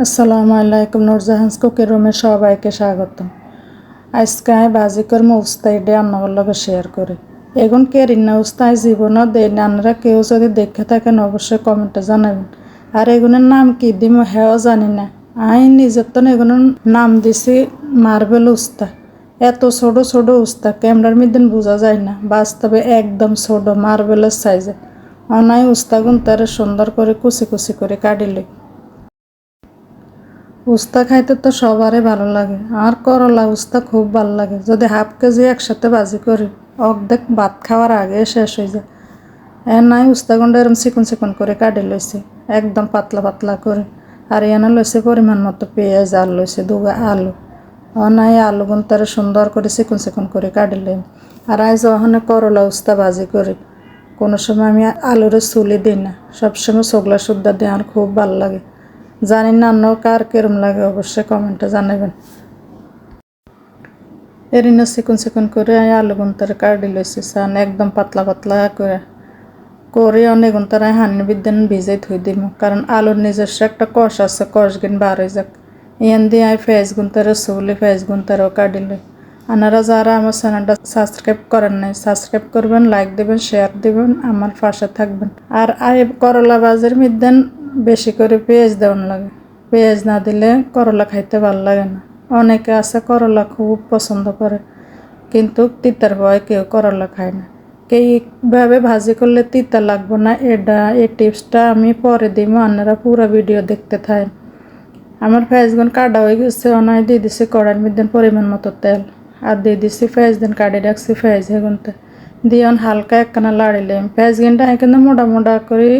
আসসালামু আলাইকুম নূরজাহান্স কুকিং রুমে সবাইকে স্বাগতম। আজকে আমি বাজি করবো উস্তা এটা আপনাদের লগে শেয়ার করি। এখন কে রান্না উস্তা জীবনও দেয় না, আপনারা কেউ যদি দেখে থাকেন অবশ্যই কমেন্টে জানাবেন। আর এগুলোর নাম কি দিম হেও জানি না। আমি নিজের তো এগুলোর নাম দিছি মার্বেল উস্তা। এত ছোট ছোট উস্তা ক্যামেরার মধ্যে বোঝা যায় না, বাস্তবে একদম ছোট মার্বেলের সাইজে। অনাই উস্তাগুন তারা সুন্দর করে কুচি কুচি করে কাটিলে উস্তা খাইতে তো সবারই ভালো লাগে। আর করলা উস্তা খুব ভালো লাগে। যদি হাফ কেজি একসাথে ভাজি করি অর্ধেক ভাত খাওয়ার আগে শেষ হয়ে যায়। নাই উস্তাগুন্ডা এরম চিকন চিকন করে কাটি লইছি একদম পাতলা পাতলা করে। আর এনে লইছে পরিমাণ মতো পেঁয়াজ আর লইছে দুগা আলু। নাই আলুগুন তারা সুন্দর করে চিকন চিকন করে কাটিলাম। আর আজ ওখানে করলা উস্তা ভাজি করি। কোনো সময় আমি আলুরে চুলি দিই না, সবসময় চোগলা সুদ্ধা দিই, আর খুব ভালো লাগে। জানি না অন্য কার কেরম লাগে অবশ্যই কমেন্টে জানাবেন। এরিনা চিকন চিকন করে আলু গুনতারে কাটি লইছি সান একদম পাতলা পাতলা করে অনেক গুনতারে হানি বিদ্যান ভিজাই থই দিম, কারণ আলুর নিজস্ব একটা কষ আছে, কষ গিন বার হয়ে যাক। ইয়ান দিয়ে আই ফেস গুনতারে চুলি ফেস গুনতারেও কাটিলে। আপনারা যারা আমার চ্যানেলটা সাবস্ক্রাইব করেন নাই সাবস্ক্রাইব করবেন, লাইক দেবেন, শেয়ার দেবেন, আমার পাশে থাকবেন। আর আই করলা ভাজির মধ্যে বেশি করে পেঁয়াজ দেওয়ান লাগে। পেঁয়াজ না দিলে করলা খাইতে ভালো লাগে না। অনেকে আছে করলা খুব পছন্দ করে, কিন্তু তিতার ভয় কেউ করলা খায় না। এইভাবে ভাজি করলে তিতা লাগবে না, এই টিপসটা আমি পরে দিব, আপনারা পুরো ভিডিও দেখতে থাকেন। আমার পেঁয়াজগুন কাটা হয়ে গেছে, অনায় দিয়ে দিছি কড়াইয়ের মধ্যে পরিমাণ মতো তেল, আর দিয়ে দিছি পেঁয়াজ দিন কাটি রাখছি পেঁয়াজ হেগুনতে দিয়ে হালকা একখানা লাড়িলাম। পেঁয়াজ গিনটা কিন্তু মোটা মোটা করে,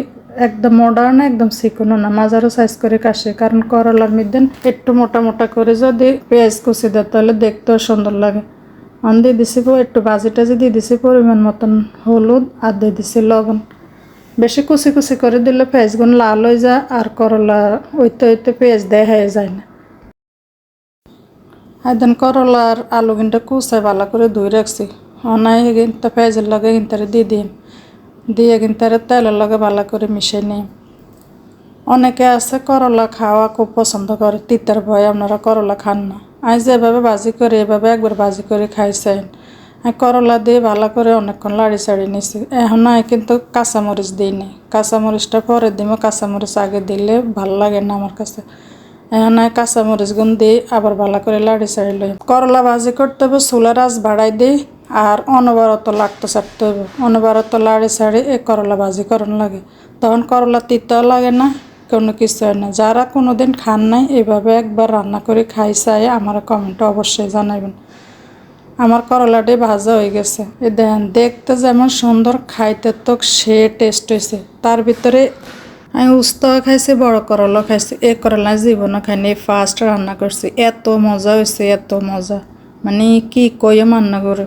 একদম মোটা না একদম চিকনও না, মাঝারও সাইজ করে কাশি, কারণ করলার মধ্যে একটু মোটা মোটা করে যদি পেঁয়াজ কুচি দেয় তাহলে দেখতেও সুন্দর লাগে। দিয়ে দিছি একটু ভাজি টাজি দিয়ে দিছি পরিমাণ মতন হলুদ, আর দিয়ে দিছি লবণ। বেশি কুচি কুচি করে দিলে পেঁয়াজগুলো লাল হয়ে যায়, আর করলা ওইতে ওইতে পেঁয়াজ দেয় হয়ে যায় না। একদিন করলার আলু কিন্তু কুচাই ভালো করে ধুই রাখছি, অনাই কিন্তু পেঁয়াজের লগে কিন্তু দিয়ে কিন্তু তেলের লগে ভালো করে মিশিয়ে নিই। অনেকে আছে করলা খাওয়া খুব পছন্দ করে, তিতার ভয় আপনারা করলা খান না। আজ যেভাবে ভাজি করে এভাবে একবার ভাজি করে খাইছেন। করলা দিয়ে ভালো করে অনেকক্ষণ লাড়ি চাড়ি নিছি। এখন আমি কিন্তু কাঁচামরিচ দিই নি, কাঁচামরিচটা পরে দিব, কাঁচামরিচ আগে দিলে ভালো লাগে না আমার কাছে। এখন কাঁচামরিচ গুণ দিই, আবার ভালো করে লাড়ি চাড়ি লই। করলা ভাজি করতে হবে চুলার আঁচ বাড়াই দিই, আর অনবরত লাগতে চাপতে হবে, অনবরত লাড়ি চাড়ি এই করলা ভাজি করন লাগে। তখন করলা তিতাও লাগে না, কোনো কিছু হয় না। যারা কোনোদিন খান নাই এইভাবে একবার রান্না করে খাই চাই আমার কমেন্টে অবশ্যই জানাবেন। আমার করলাটি ভাজা হয়ে গেছে, এই দেখেন দেখতে যেমন সুন্দর, খাইতে তো সে টেস্ট হয়েছে। তার ভিতরে আমি উস্তাও খাইছি, বড় করলা খাইছি। এই করলা জীবনও খাইনি, ফার্স্ট রান্না করছি। এত মজা হয়েছে, এত মজা, মানে কি কইও রান্না করে।